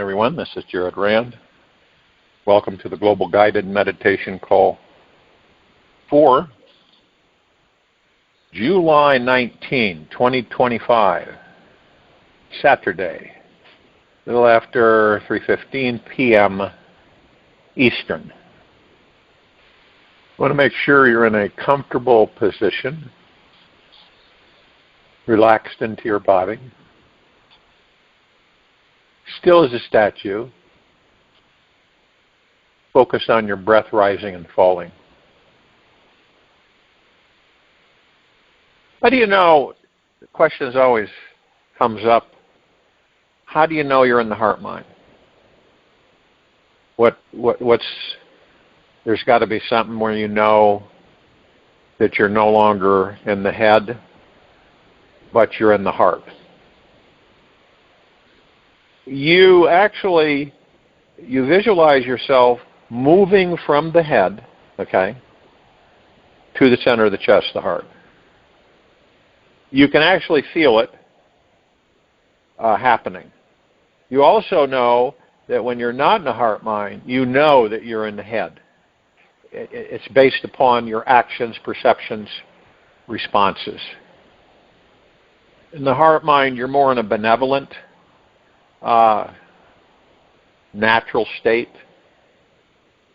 everyone. This is RAND. Welcome to the Global Guided Meditation Call for July 19, 2025, Saturday, a little after 3:15 p.m. Eastern. You want to make sure you're in a comfortable position, relaxed into your body, still as a statue, focused on your breath rising and falling. How do you know, the question always comes up, how do you know you're in the heart mind? There's got to be something where you know that you're no longer in the head, but you're in the heart. You visualize yourself moving from the head, okay, to the center of the chest, the heart. You can actually feel it happening. You also know that when you're not in the heart mind, you know that you're in the head. It's based upon your actions, perceptions, responses. In the heart mind, you're more in a benevolent, natural state.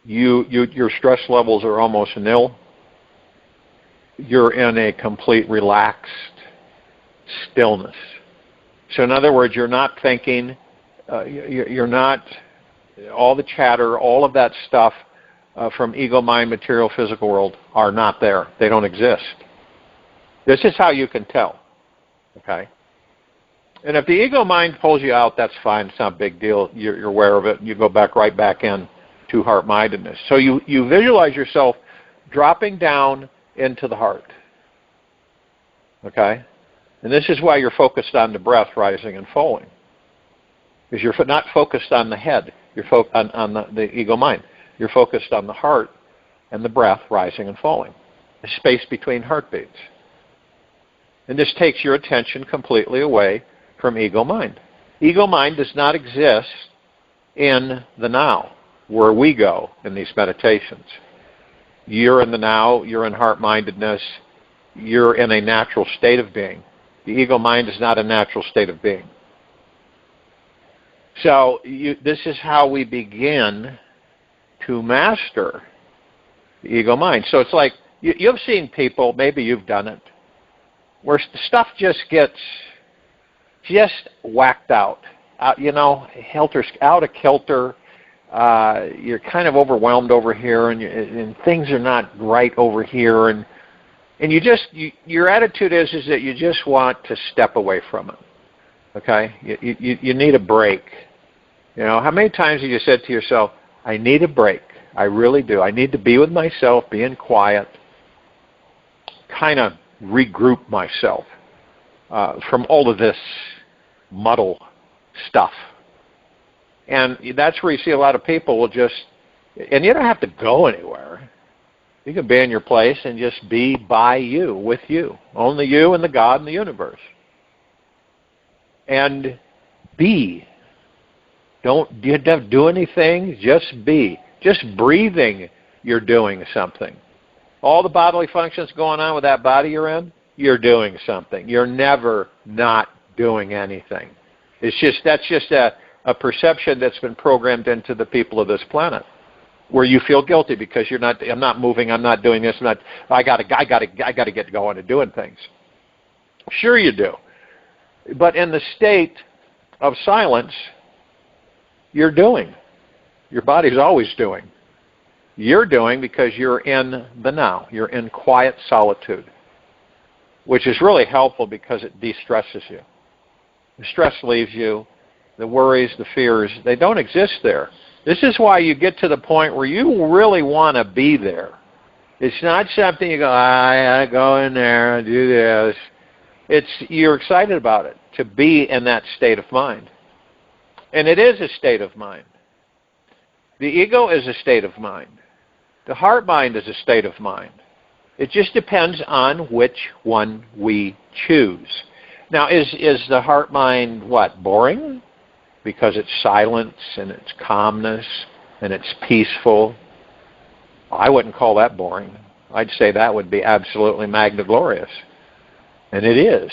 Your stress levels are almost nil. You're in a complete relaxed stillness. So in other words, you're not thinking, you're not, all the chatter, all of that stuff from ego, mind, material, physical world are not there. They don't exist. This is how you can tell, okay? And if the ego mind pulls you out, that's fine. It's not a big deal. You're aware of it. You go right back in to heart-mindedness. So you visualize yourself dropping down into the heart, okay? And this is why you're focused on the breath rising and falling. Because you're not focused on the head. You're focused on the ego mind. You're focused on the heart and the breath rising and falling. The space between heartbeats. And this takes your attention completely away from ego mind. Ego mind does not exist in the now, where we go in these meditations. You're in the now, you're in heart-mindedness, you're in a natural state of being. The ego mind is not a natural state of being. So this is how we begin to master the ego mind. So it's like, you've seen people, maybe you've done it, where stuff just gets whacked out, out of kilter. You're kind of overwhelmed over here, and things are not right over here, and your attitude is that you just want to step away from it. Okay, you need a break. How many times have you said to yourself, "I need a break. I really do. I need to be with myself, be in quiet, kind of regroup myself from all of this muddle stuff." And that's where you see a lot of people will and you don't have to go anywhere. You can be in your place and just be by you, with you. Only you and the God and the universe. And be. Don't you have to do anything, just be. Just breathing, you're doing something. All the bodily functions going on with that body you're in, you're doing something. You're never not doing anything. That's just a perception that's been programmed into the people of this planet, where you feel guilty because I'm not moving, I'm not doing this, I gotta get going and doing things. Sure you do. But in the state of silence, you're doing. Your body's always doing. You're doing because you're in the now. You're in quiet solitude, which is really helpful because it de-stresses you. The stress leaves you. The worries, the fears, they don't exist there. This is why you get to the point where you really want to be there. It's not something you go, I go in there and do this. You're excited about it, to be in that state of mind. And it is a state of mind. The ego is a state of mind. The heart mind is a state of mind. It just depends on which one we choose. Now, is the heart mind, boring? because it's silence and it's calmness and it's peaceful. I wouldn't call that boring. I'd say that would be absolutely magna glorious. And it is.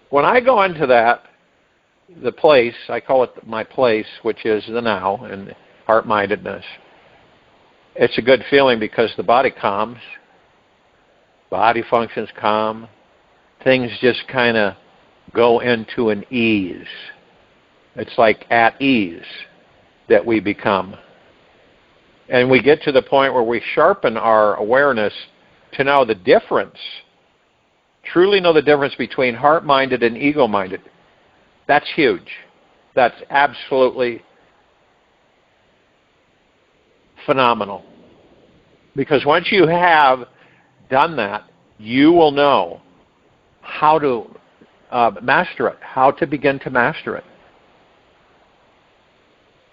When I go into that, the place, I call it my place, which is the now and heart-mindedness, it's a good feeling because the body calms, body functions calm, things just kind of go into an ease. It's like at ease that we become. And we get to the point where we sharpen our awareness to know the difference, truly know the difference between heart-minded and ego-minded. That's huge. That's absolutely phenomenal. Because once you have done that, you will know how to master it, how to begin to master it.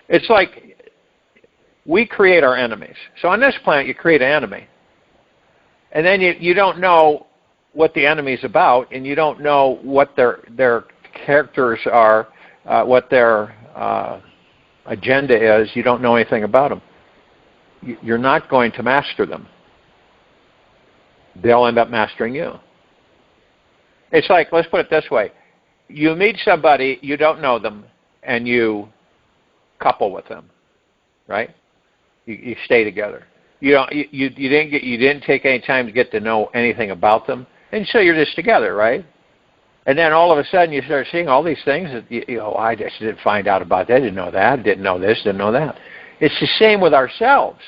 It's like we create our enemies. So on this planet, you create an enemy. And then you don't know what the enemy's about, and you don't know what their characters are, what their agenda is. You don't know anything about them. You're not going to master them. They'll end up mastering you. It's like, let's put it this way. You meet somebody, you don't know them, and you couple with them, right? You stay together. You didn't take any time to get to know anything about them, and so you're just together, right? And then all of a sudden you start seeing all these things that I just didn't find out about that, didn't know that, didn't know this, didn't know that. It's the same with ourselves.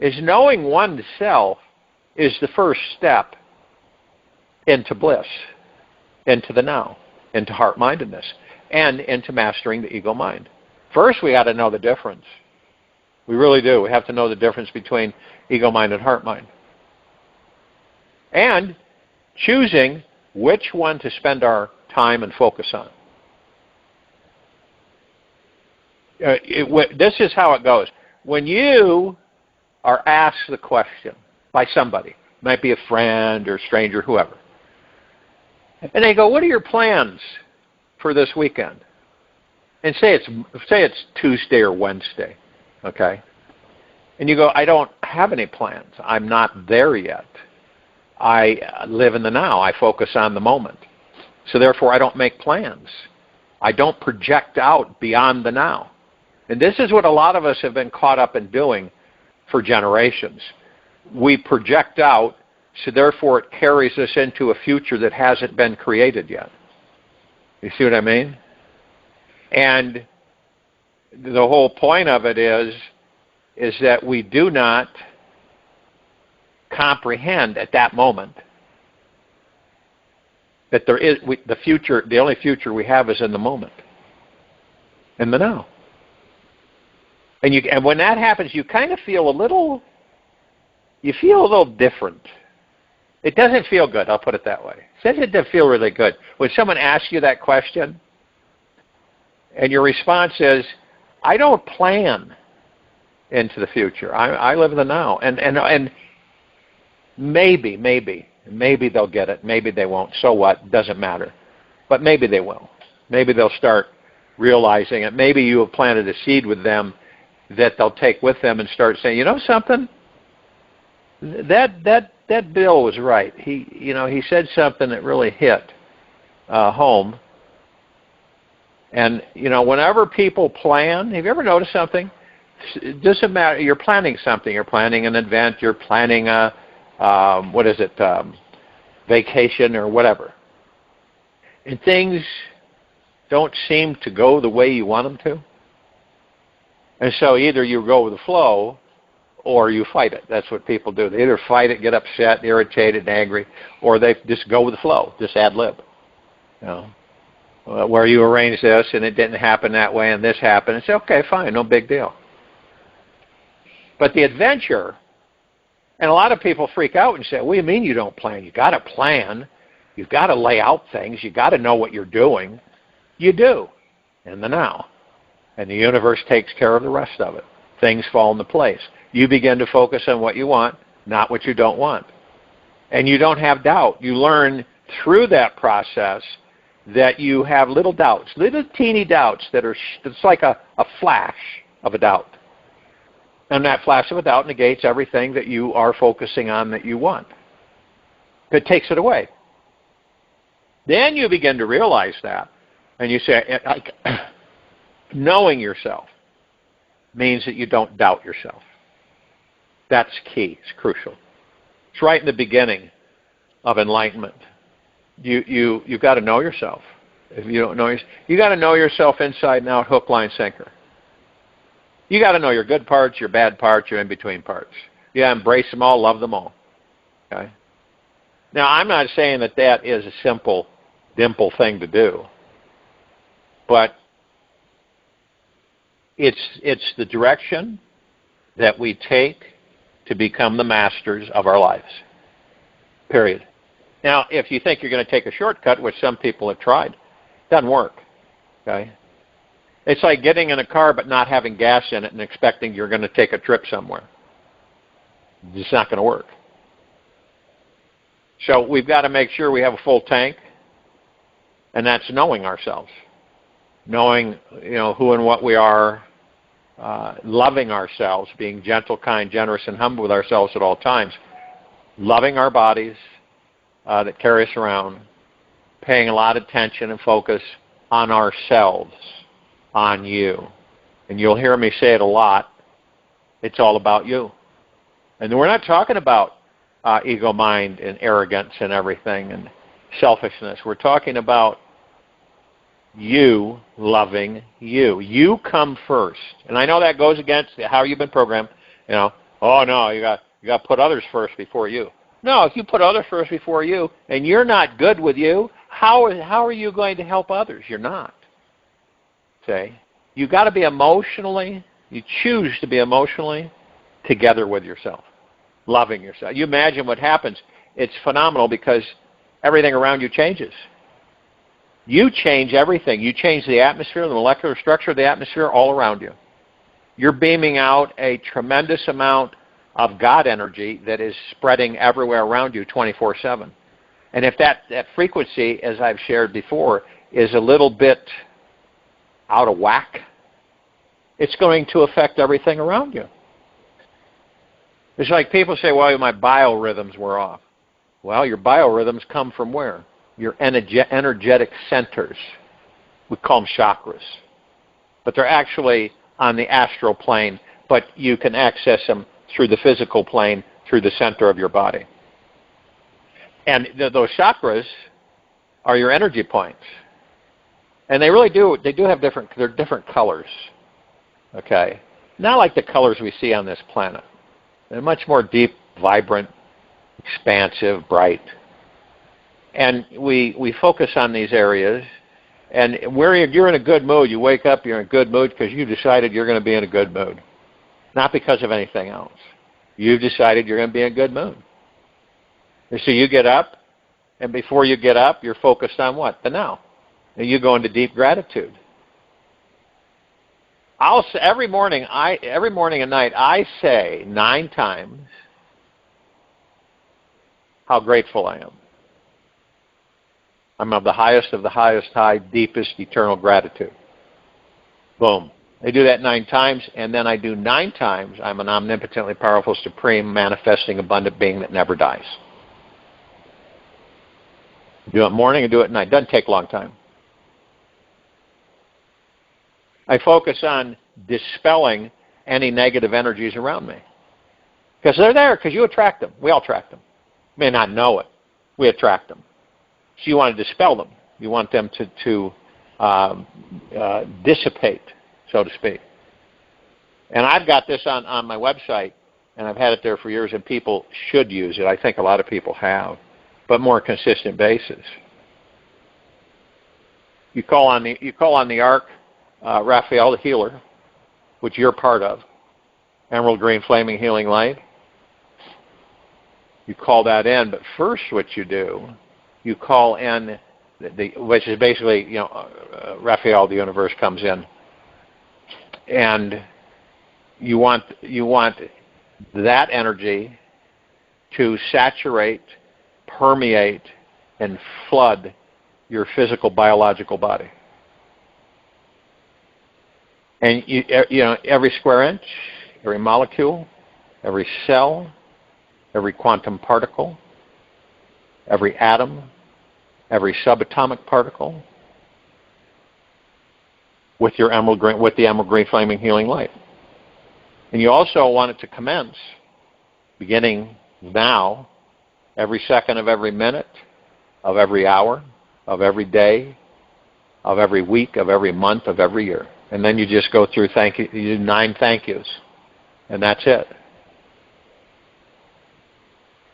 Is knowing oneself is the first step into bliss, into the now, into heart-mindedness, and into mastering the ego mind. First, we got to know the difference. We really do. We have to know the difference between ego mind and heart mind. And choosing which one to spend our time and focus on. This is how it goes. When you are asked the question by somebody, it might be a friend or a stranger, whoever, and they go, what are your plans for this weekend? And say it's Tuesday or Wednesday, okay? And you go, I don't have any plans. I'm not there yet. I live in the now. I focus on the moment. So therefore, I don't make plans. I don't project out beyond the now. And this is what a lot of us have been caught up in doing for generations. We project out, so therefore it carries us into a future that hasn't been created yet. You see what I mean? And the whole point of it is that we do not comprehend at that moment that there is the future. The only future we have is in the moment, in the now. And when that happens, you kind of feel a little different. It doesn't feel good, I'll put it that way. It doesn't feel really good. When someone asks you that question, and your response is, I don't plan into the future. I live in the now. And maybe they'll get it. Maybe they won't. So what? Doesn't matter. But maybe they will. Maybe they'll start realizing it. Maybe you have planted a seed with them that they'll take with them and start saying, you know something? That Bill was right. He said something that really hit home. And, whenever people plan, have you ever noticed something? It doesn't matter. You're planning something. You're planning an event. You're planning vacation or whatever. And things don't seem to go the way you want them to. And so either you go with the flow or you fight it. That's what people do. They either fight it, get upset, irritated, angry, or they just go with the flow, just ad lib. Where you arrange this and it didn't happen that way and this happened. It's okay, fine, no big deal. But the adventure, and a lot of people freak out and say, what do you mean you don't plan? You've got to plan. You've got to lay out things. You've got to know what you're doing. You do, in the now. And the universe takes care of the rest of it. Things fall into place. You begin to focus on what you want, not what you don't want. And you don't have doubt. You learn through that process that you have little doubts, little teeny doubts that are, it's like a flash of a doubt. And that flash of a doubt negates everything that you are focusing on that you want. It takes it away. Then you begin to realize that, and you say, knowing yourself means that you don't doubt yourself. That's key. It's crucial. It's right in the beginning of enlightenment. You've got to know yourself. If you don't know yourself, you got to know yourself inside and out, hook, line, sinker. You got to know your good parts, your bad parts, your in-between parts. You embrace them all, love them all. Okay? Now, I'm not saying that that is a simple, dimple thing to do, but it's the direction that we take to become the masters of our lives. Period. Now, if you think you're going to take a shortcut, which some people have tried, it doesn't work. Okay? It's like getting in a car but not having gas in it and expecting you're going to take a trip somewhere. It's not going to work. So we've got to make sure we have a full tank, and that's knowing ourselves. Knowing, who and what we are, loving ourselves, being gentle, kind, generous, and humble with ourselves at all times, loving our bodies that carry us around, paying a lot of attention and focus on ourselves, on you. And you'll hear me say it a lot. It's all about you. And we're not talking about ego mind and arrogance and everything and selfishness. We're talking about you loving you. You come first. And I know that goes against how you've been programmed. Oh no, you got to put others first before you. No, if you put others first before you and you're not good with you, how are you going to help others? You're not. Okay? You got to be you choose to be emotionally together with yourself, loving yourself. You imagine what happens. It's phenomenal because everything around you changes. You change everything. You change the atmosphere, the molecular structure of the atmosphere all around you. You're beaming out a tremendous amount of God energy that is spreading everywhere around you 24/7. And if that frequency, as I've shared before, is a little bit out of whack, it's going to affect everything around you. It's like people say, well, my biorhythms were off. Well, your biorhythms come from where? Your energetic centers. We call them chakras. But they're actually on the astral plane, but you can access them through the physical plane, through the center of your body. And those chakras are your energy points. And they do have different colors. Okay? Not like the colors we see on this planet. They're much more deep, vibrant, expansive, bright. And we focus on these areas, and you're in a good mood. You wake up, you're in a good mood because you decided you're going to be in a good mood. Not because of anything else. You've decided you're going to be in a good mood. And so you get up, and before you get up, you're focused on what? The now. And you go into deep gratitude. Every morning and night, I say 9 times how grateful I am. I'm of the highest high, deepest, eternal gratitude. Boom. I do that 9 times, and then I do 9 times, I'm an omnipotently powerful, supreme, manifesting, abundant being that never dies. Do it morning and do it at night. Doesn't take a long time. I focus on dispelling any negative energies around me. Because they're there, because you attract them. We all attract them. You may not know it. We attract them. So you want to dispel them. You want them to dissipate, so to speak. And I've got this on my website, and I've had it there for years, and people should use it. I think a lot of people have, but more consistent basis. You call on the Ark, Raphael, the healer, which you're part of, emerald green flaming healing light. You call that in, but first what you do, you call in, which is basically, Raphael, the universe, comes in, and you want that energy to saturate, permeate, and flood your physical, biological body. And every square inch, every molecule, every cell, every quantum particle, every atom, every subatomic particle, with the emerald green flaming healing light. And you also want it to commence, beginning now, every second of every minute, of every hour, of every day, of every week, of every month, of every year. And then you just go through you do 9 thank yous. And that's it.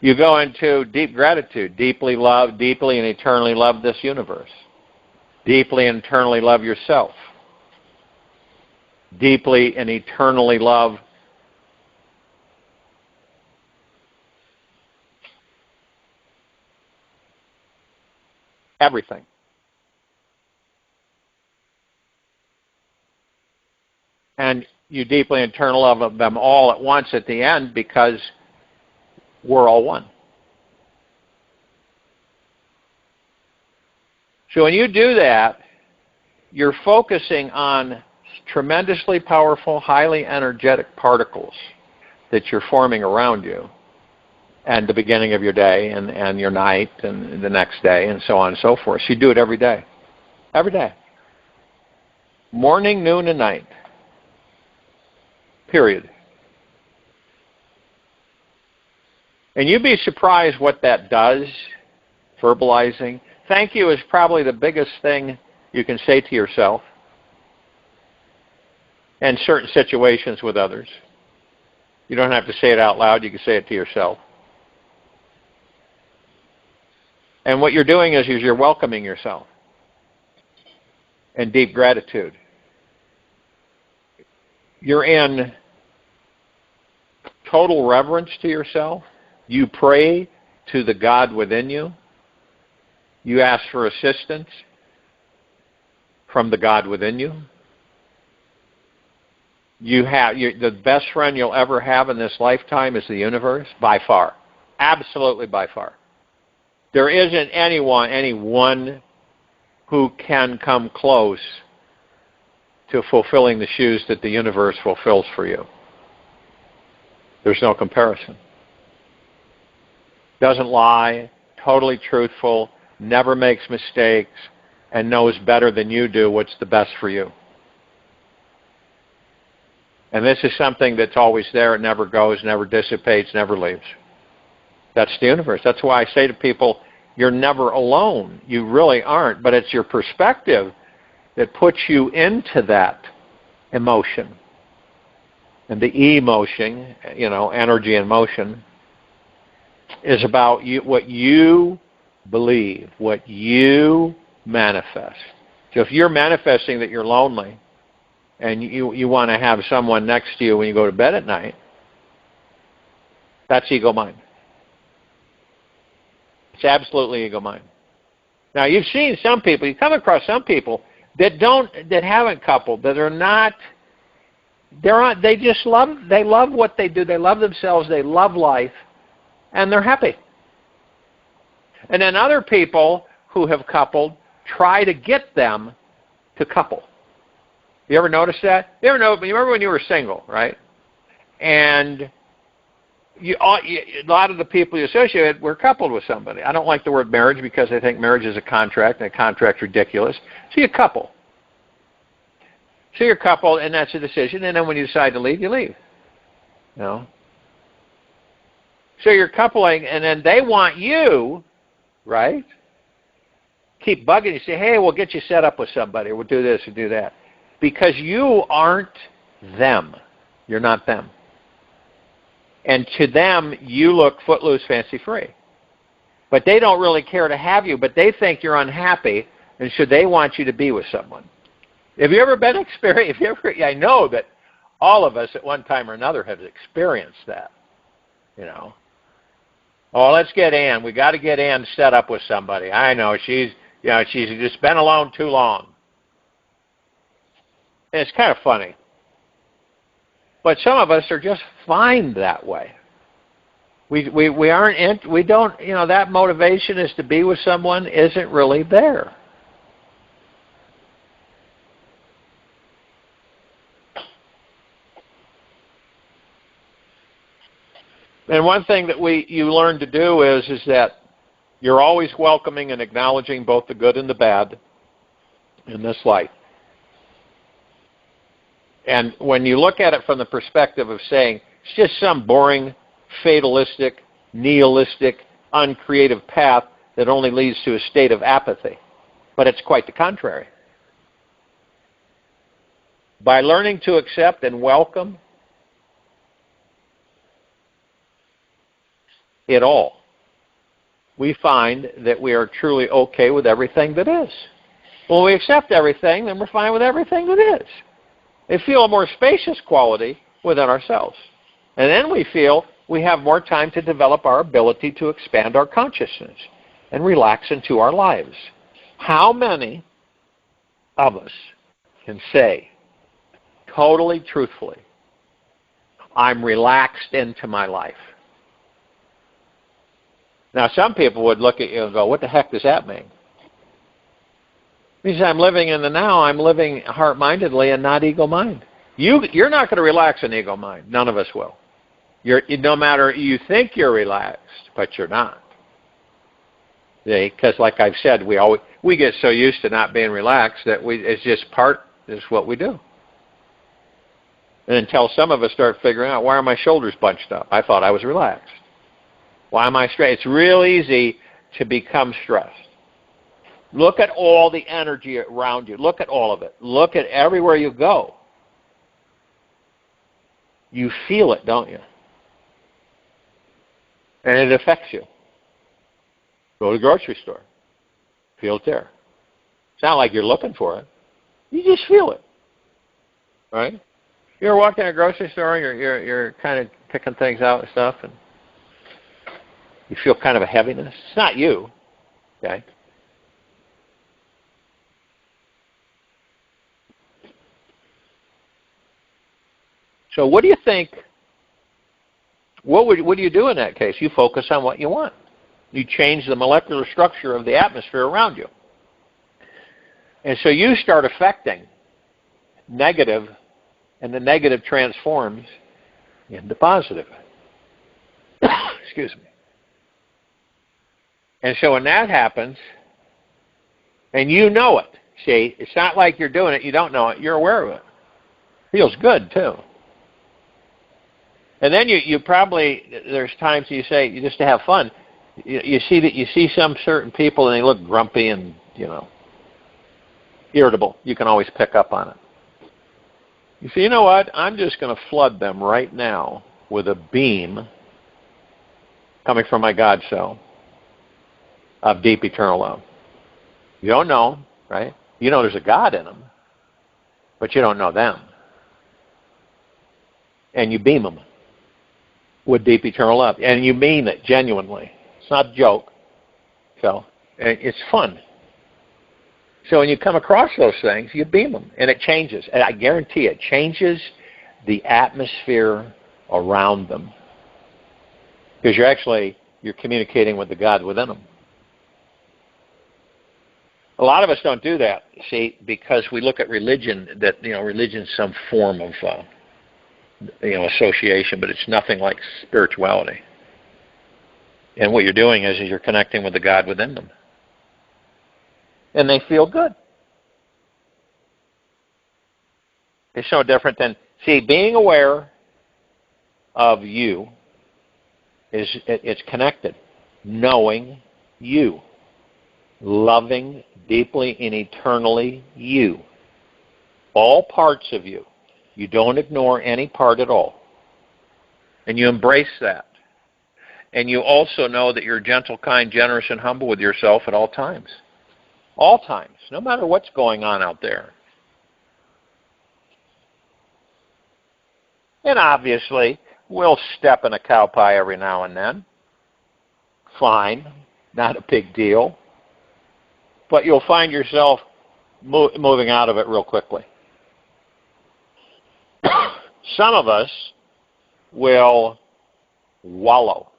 You go into deep gratitude, deeply and eternally love this universe. Deeply and eternally love yourself. Deeply and eternally love everything. And you deeply and eternally love them all at once at the end, because we're all one. So when you do that, you're focusing on tremendously powerful, highly energetic particles that you're forming around you, and the beginning of your day and your night and the next day and so on and so forth. So you do it every day. Every day. Morning, noon, and night. Period. And you'd be surprised what that does, verbalizing. Thank you is probably the biggest thing you can say to yourself in certain situations with others. You don't have to say it out loud, you can say it to yourself. And what you're doing is you're welcoming yourself in deep gratitude. You're in total reverence to yourself. You pray to the God within you. You ask for assistance from the God within you. The best friend you'll ever have in this lifetime is the universe, by far. Absolutely by far. There isn't anyone who can come close to fulfilling the shoes that the universe fulfills for you. There's no comparison. Doesn't lie, totally truthful, never makes mistakes, and knows better than you do what's the best for you. And this is something that's always there. It never goes, never dissipates, never leaves. That's the universe. That's why I say to people, you're never alone. You really aren't. But it's your perspective that puts you into that emotion. And the emotion, energy and motion, is about what you believe, what you manifest. So if you're manifesting that you're lonely, and you want to have someone next to you when you go to bed at night, that's ego mind. It's absolutely ego mind. Now you've seen some people, you come across some people that haven't coupled, that are not, they love what they do, they love themselves, they love life, and they're happy. And then other people who have coupled try to get them to couple. You ever notice that? You remember when you were single, right? And a lot of the people you associate were coupled with somebody. I don't like the word marriage because I think marriage is a contract, and a contract's ridiculous. So you couple. So you're coupled, and that's a decision. And then when you decide to leave, you leave. So you're coupling, and then they want you, right? Keep bugging you. Say, hey, we'll get you set up with somebody. We'll do this and do that. Because you aren't them. You're not them. And to them, you look footloose, fancy-free. But they don't really care to have you, but they think you're unhappy, and so they want you to be with someone. Have you ever been experienced? I know that all of us at one time or another have experienced that. Oh, let's get Ann. We got to get Ann set up with somebody. I know she's just been alone too long. And it's kind of funny. But some of us are just fine that way. We don't, that motivation is to be with someone isn't really there. And one thing that you learn to do is that you're always welcoming and acknowledging both the good and the bad in this life. And when you look at it from the perspective of saying, it's just some boring, fatalistic, nihilistic, uncreative path that only leads to a state of apathy. But it's quite the contrary. By learning to accept and welcome it all, we find that we are truly okay with everything that is. When we accept everything, then we're fine with everything that is. They feel a more spacious quality within ourselves. And then we feel we have more time to develop our ability to expand our consciousness and relax into our lives. How many of us can say, totally truthfully, I'm relaxed into my life? Now, some people would look at you and go, what the heck does that mean? It means I'm living in the now. I'm living heart-mindedly and not ego-mind. You're not going to relax an ego-mind. None of us will. No matter, you think you're relaxed, but you're not. Because like I've said, we get so used to not being relaxed that it's just what we do. And until some of us start figuring out, why are my shoulders bunched up? I thought I was relaxed. Why am I stressed? It's real easy to become stressed. Look at all the energy around you. Look at all of it. Look at everywhere you go. You feel it, don't you? And it affects you. Go to the grocery store. Feel it there. It's not like you're looking for it. You just feel it. Right? You ever walk in a grocery store and you're kind of picking things out and stuff, and you feel kind of a heaviness? It's not you. Okay? So what do you think, what do you do in that case? You focus on what you want. You change the molecular structure of the atmosphere around you. And so you start affecting negative, and the negative transforms into positive. Excuse me. And so when that happens, and you know it, see, it's not like you're doing it, you don't know it, you're aware of it. Feels good, too. And then you probably, there's times you say, you just to have fun, you see some certain people and they look grumpy and, irritable. You can always pick up on it. You say, you know what, I'm just going to flood them right now with a beam coming from my God cell of deep eternal love. You don't know, right? You know there's a God in them, but you don't know them. And you beam them with deep eternal love. And you mean it genuinely. It's not a joke. So it's fun. So when you come across those things, you beam them. And it changes. And I guarantee it changes the atmosphere around them. Because you're communicating with the God within them. A lot of us don't do that, see, because we look at religion, that, religion's some form of association, but it's nothing like spirituality. And what you're doing is you're connecting with the God within them. And they feel good. It's no different than, see, being aware of you it's connected. Knowing you. Loving deeply and eternally you. All parts of you. You don't ignore any part at all. And you embrace that. And you also know that you're gentle, kind, generous, and humble with yourself at all times. All times. No matter what's going on out there. And obviously, we'll step in a cow pie every now and then. Fine. Not a big deal. But you'll find yourself moving out of it real quickly. Some of us will wallow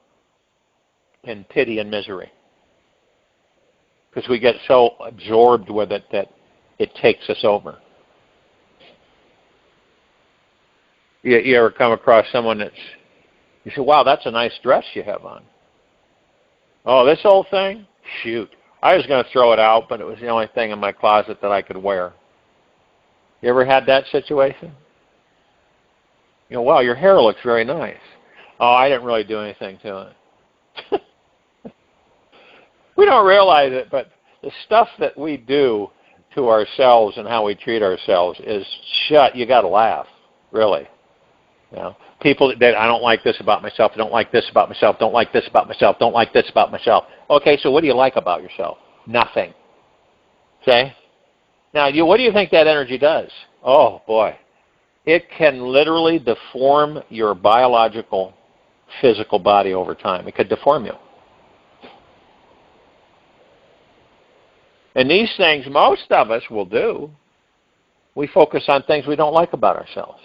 in pity and misery because we get so absorbed with it that it takes us over. You ever come across someone that's You say, wow, that's a nice dress you have on. Oh, this old thing? Shoot. I was going to throw it out, but it was the only thing in my closet that I could wear. You ever had that situation? You know, wow, your hair looks very nice. Oh, I didn't really do anything to it. We don't realize it, but the stuff that we do to ourselves and how we treat ourselves is you got to laugh, really. You know, people that I don't like this about myself, don't like this about myself, don't like this about myself, don't like this about myself. Okay, so what do you like about yourself? Nothing. Okay? Now, what do you think that energy does? Oh, boy. It can literally deform your biological, physical body over time. It could deform you. And these things, most of us will do. We focus on things we don't like about ourselves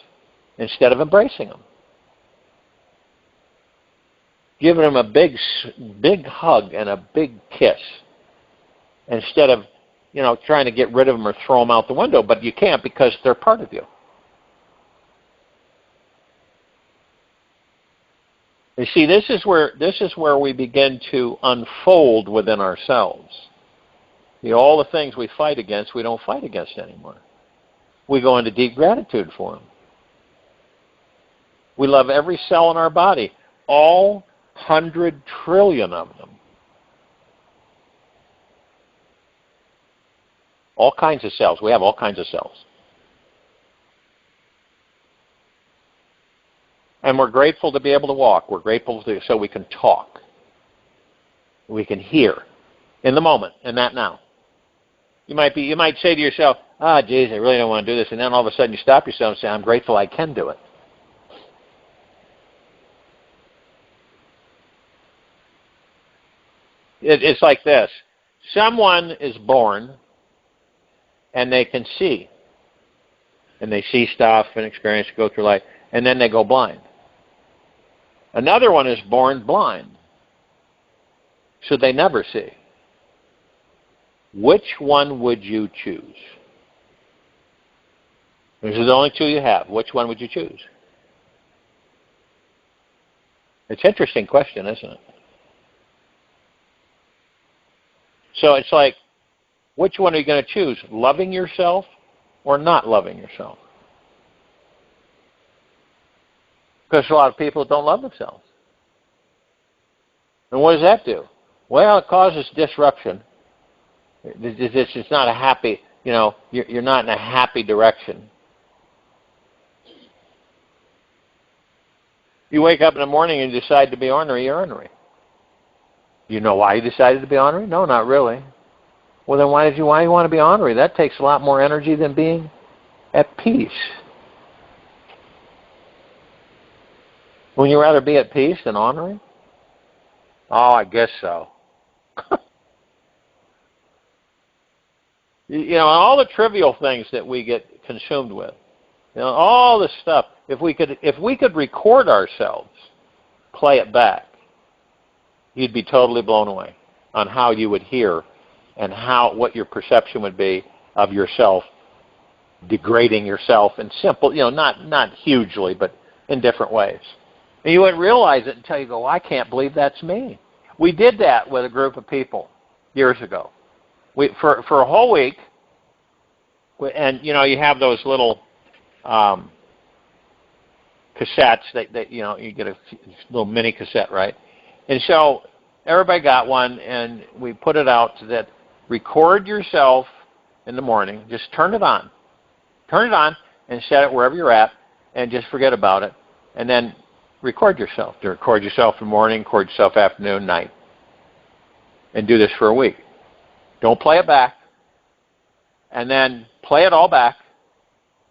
instead of embracing them. Giving them a big hug and a big kiss instead of, trying to get rid of them or throw them out the window. But you can't because they're part of you. You see, this is where we begin to unfold within ourselves. All the things we fight against, we don't fight against anymore. We go into deep gratitude for them. We love every cell in our body, all 100 trillion of them. All kinds of cells. We have all kinds of cells. And we're grateful to be able to walk. We're grateful so we can talk. We can hear in the moment, in that now. You might say to yourself, geez, I really don't want to do this. And then all of a sudden you stop yourself and say, I'm grateful I can do it. It's like this. Someone is born and they can see. And they see stuff and experience, go through life. And then they go blind. Another one is born blind. So they never see. Which one would you choose? These are the only two you have. Which one would you choose? It's an interesting question, isn't it? So it's like, which one are you going to choose? Loving yourself or not loving yourself? Because a lot of people don't love themselves. And what does that do? Well, it causes disruption. It's not a happy, you're not in a happy direction. You wake up in the morning and decide to be ornery, you're ornery. You know why you decided to be ornery? No, not really. Well, then why do you want to be ornery? That takes a lot more energy than being at peace. Wouldn't you rather be at peace than ornery? Oh, I guess so. All the trivial things that we get consumed with, all the stuff. If we could record ourselves, play it back, you'd be totally blown away on how you would hear and what your perception would be of yourself, degrading yourself in simple, not hugely, but in different ways. And you wouldn't realize it until you go, I can't believe that's me. We did that with a group of people years ago. For a whole week, and you have those little cassettes that you get a little mini cassette, right? And so everybody got one, and we put it out so that record yourself in the morning. Just turn it on. Turn it on and set it wherever you're at, and just forget about it. And then record yourself. Record yourself in the morning, record yourself afternoon, night. And do this for a week. Don't play it back. And then play it all back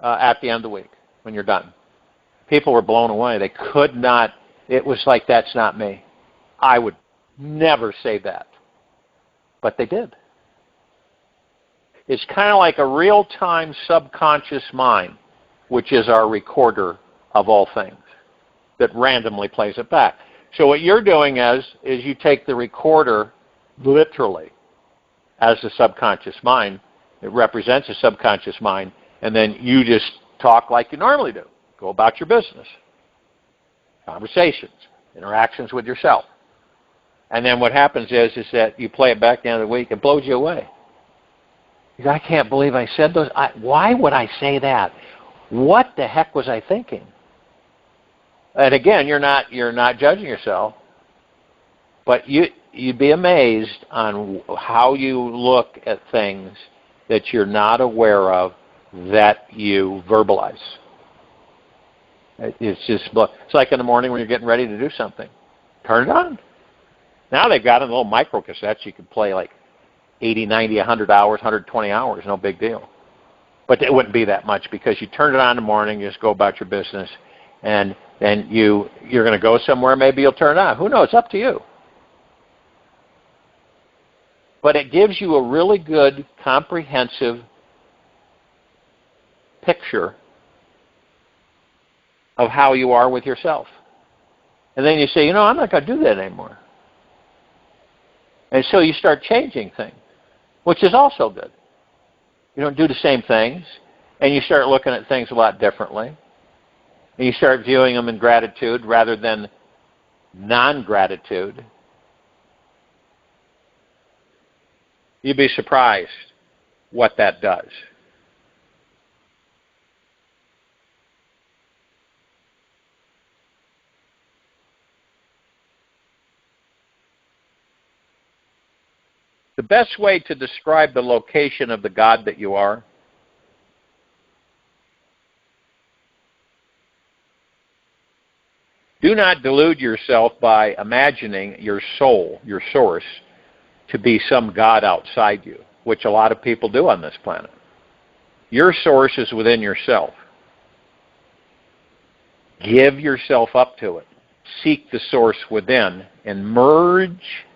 at the end of the week when you're done. People were blown away. They could not. It was like, that's not me. I would never say that. But they did. It's kind of like a real-time subconscious mind, which is our recorder of all things, that randomly plays it back. So what you're doing is you take the recorder literally as the subconscious mind. It represents a subconscious mind, and then you just talk like you normally do. Go about your business. Conversations. interactions with yourself. And then what happens is that you play it back at the end of the week, it blows you away. You go, I can't believe I said those. Why would I say that? What the heck was I thinking? And again, you're not judging yourself, but you'd be amazed on how you look at things that you're not aware of that you verbalize. It's like in the morning when you're getting ready to do something. Turn it on. Now they've got a little micro cassettes you can play like 80, 90, 100 hours, 120 hours, no big deal. But it wouldn't be that much because you turn it on in the morning, you just go about your business, and then you're going to go somewhere, maybe you'll turn it on. Who knows? It's up to you. But it gives you a really good, comprehensive picture of how you are with yourself. And then you say, I'm not going to do that anymore. And so you start changing things, which is also good. You don't do the same things, and you start looking at things a lot differently. And you start viewing them in gratitude rather than non-gratitude. You'd be surprised what that does. The best way to describe the location of the God that you are do not delude yourself by imagining your soul, your source, to be some God outside you, which a lot of people do on this planet. Your source is within yourself. Give yourself up to it. Seek the source within and merge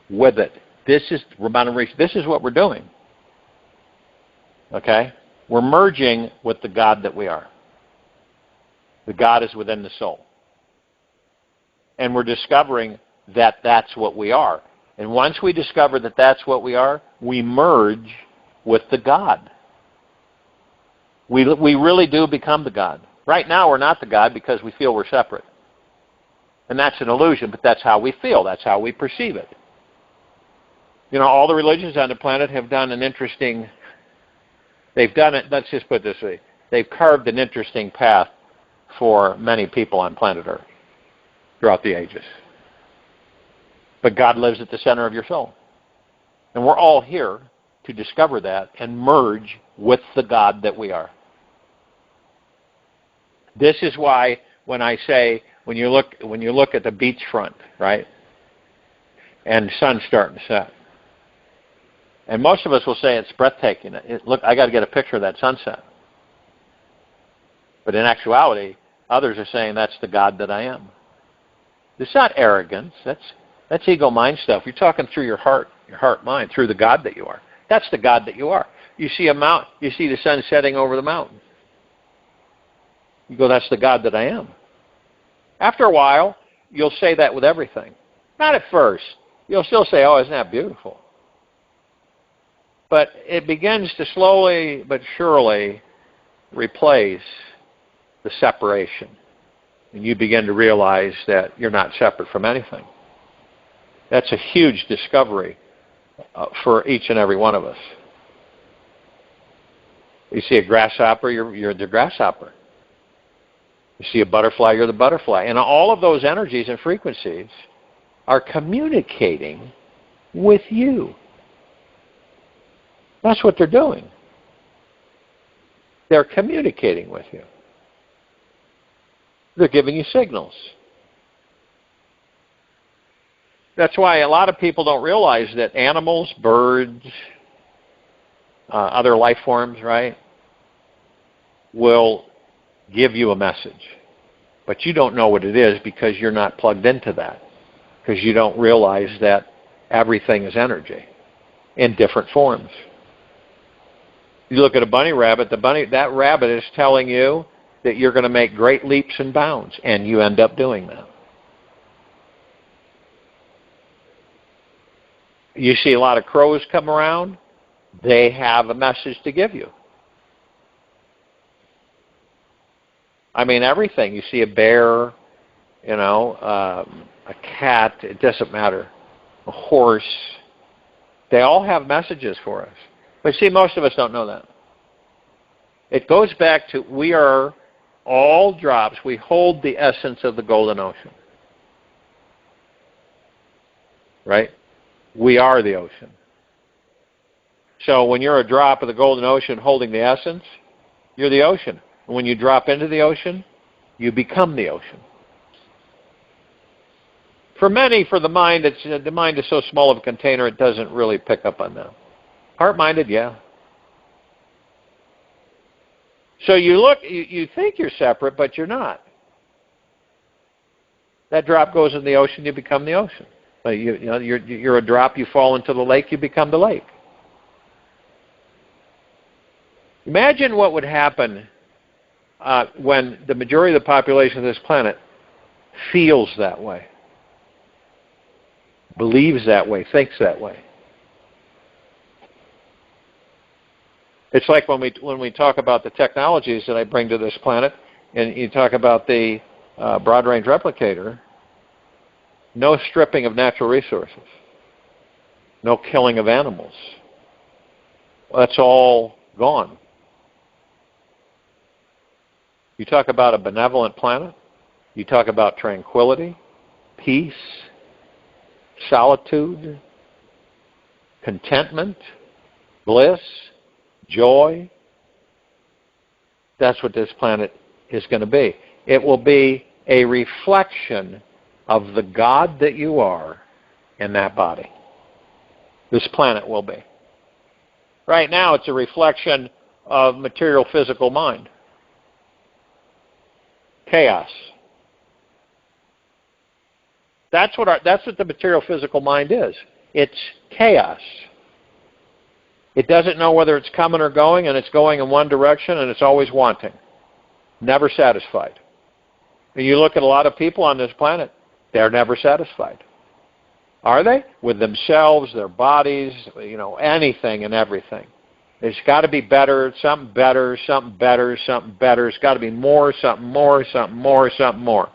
with it. This is what we're doing. Okay? We're merging with the God that we are. The God is within the soul. And we're discovering that that's what we are. And once we discover that that's what we are, we merge with the God. We really do become the God. Right now we're not the God because we feel we're separate. And that's an illusion, but that's how we feel. That's how we perceive it. All the religions on the planet have done let's just put it this way, they've carved an interesting path for many people on planet Earth throughout the ages. But God lives at the center of your soul. And we're all here to discover that and merge with the God that we are. This is why when I say, when you look at the beachfront, right, and the sun's starting to set, and most of us will say it's breathtaking. Look, I got to get a picture of that sunset. But in actuality, others are saying that's the God that I am. It's not arrogance. That's ego mind stuff. You're talking through your heart mind, through the God that you are. That's the God that you are. You see a mountain. You see the sun setting over the mountain. You go, that's the God that I am. After a while, you'll say that with everything. Not at first. You'll still say, oh, isn't that beautiful? But it begins to slowly but surely replace the separation. And you begin to realize that you're not separate from anything. That's a huge discovery for each and every one of us. You see a grasshopper, you're the grasshopper. You see a butterfly, you're the butterfly. And all of those energies and frequencies are communicating with you. That's what they're doing. They're communicating with you. They're giving you signals. That's why a lot of people don't realize that animals, birds, other life forms, right, will give you a message. But you don't know what it is because you're not plugged into that. Because you don't realize that everything is energy in different forms. You look at a bunny rabbit, that rabbit is telling you that you're going to make great leaps and bounds, and you end up doing that. You see a lot of crows come around, they have a message to give you. I mean, everything. You see a bear, a a cat, it doesn't matter, a horse. They all have messages for us. But see, most of us don't know that. It goes back to we are all drops. We hold the essence of the golden ocean. Right? We are the ocean. So when you're a drop of the golden ocean holding the essence, you're the ocean. And when you drop into the ocean, you become the ocean. For many, for the mind is so small of a container, it doesn't really pick up on that. Heart-minded, yeah. So you think you're separate, but you're not. That drop goes in the ocean, you become the ocean. You're a drop, you fall into the lake, you become the lake. Imagine what would happen when the majority of the population of this planet feels that way, believes that way, thinks that way. It's like when we talk about the technologies that I bring to this planet, and you talk about the broad-range replicator, no stripping of natural resources, no killing of animals. Well, that's all gone. You talk about a benevolent planet, you talk about tranquility, peace, solitude, contentment, bliss, joy. That's what this planet is going to be. It will be a reflection of the God that you are in that body. This planet will be. Right now, it's a reflection of material physical mind. Chaos. That's what the material physical mind is. It's chaos. It doesn't know whether it's coming or going, and it's going in one direction, and it's always wanting. Never satisfied. And you look at a lot of people on this planet, they're never satisfied. Are they? With themselves, their bodies, anything and everything. There's got to be better, something better, something better, something better. It's got to be more, something more, something more, something more.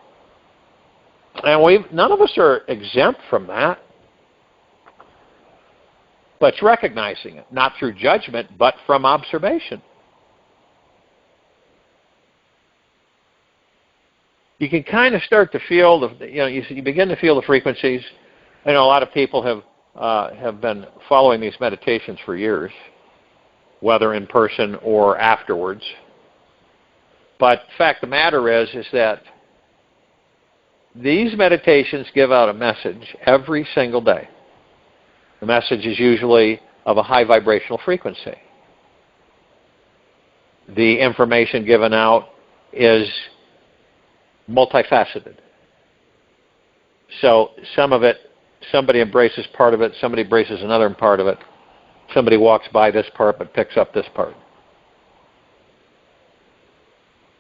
And none of us are exempt from that. But it's recognizing it, not through judgment, but from observation. You can kind of start to feel you begin to feel the frequencies. I know a lot of people have been following these meditations for years, whether in person or afterwards. But the fact of the matter is that these meditations give out a message every single day. The message is usually of a high vibrational frequency. The information given out is multifaceted. So some of it, somebody embraces part of it, somebody embraces another part of it. Somebody walks by this part but picks up this part.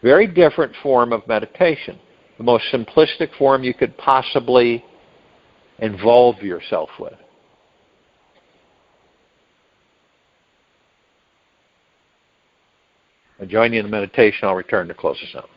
Very different form of meditation. The most simplistic form you could possibly involve yourself with. I'll join you in the meditation. I'll return to close us out.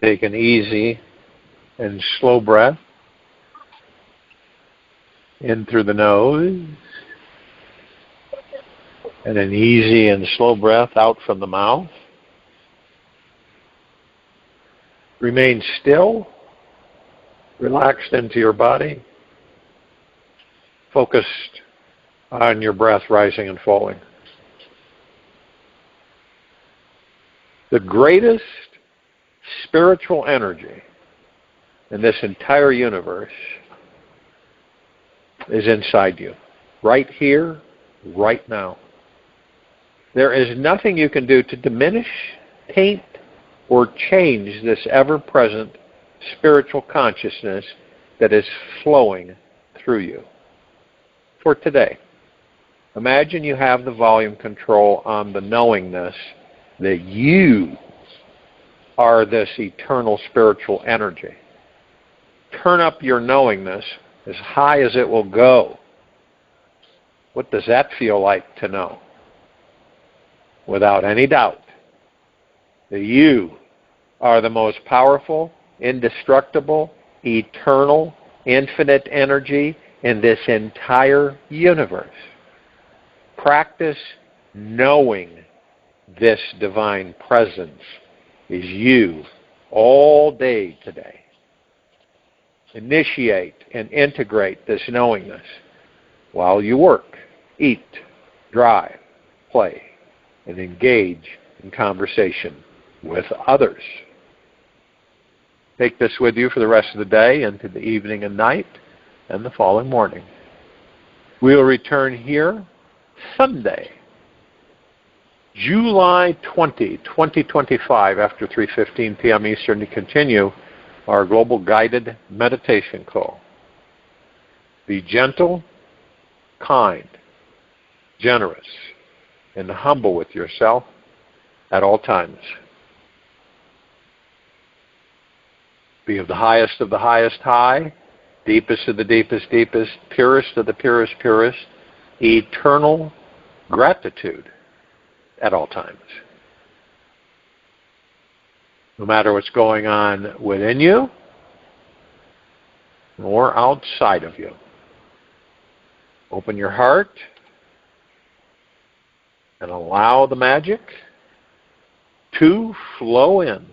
Take an easy and slow breath in through the nose, and an easy and slow breath out from the mouth. Remain still, relaxed into your body, focused on your breath rising and falling. The greatest spiritual energy in this entire universe is inside you, right here, right now. There is nothing you can do to diminish, taint, or change this ever-present spiritual consciousness that is flowing through you. For today, imagine you have the volume control on the knowingness that you are this eternal spiritual energy. Turn up your knowingness as high as it will go. What does that feel like to know? Without any doubt, that you are the most powerful, indestructible, eternal, infinite energy in this entire universe. Practice knowing this divine presence is you all day today. Initiate and integrate this knowingness while you work, eat, drive, play, and engage in conversation with others. Take this with you for the rest of the day, into the evening and night, and the following morning. We'll return here Sunday, July 20, 2025, after 3:15 p.m. Eastern, to continue our global guided meditation call. Be gentle, kind, generous, and humble with yourself at all times. Be of the highest high, deepest of the deepest deepest, purest of the purest purest, eternal gratitude at all times. No matter what's going on within you or outside of you. Open your heart and allow the magic to flow in.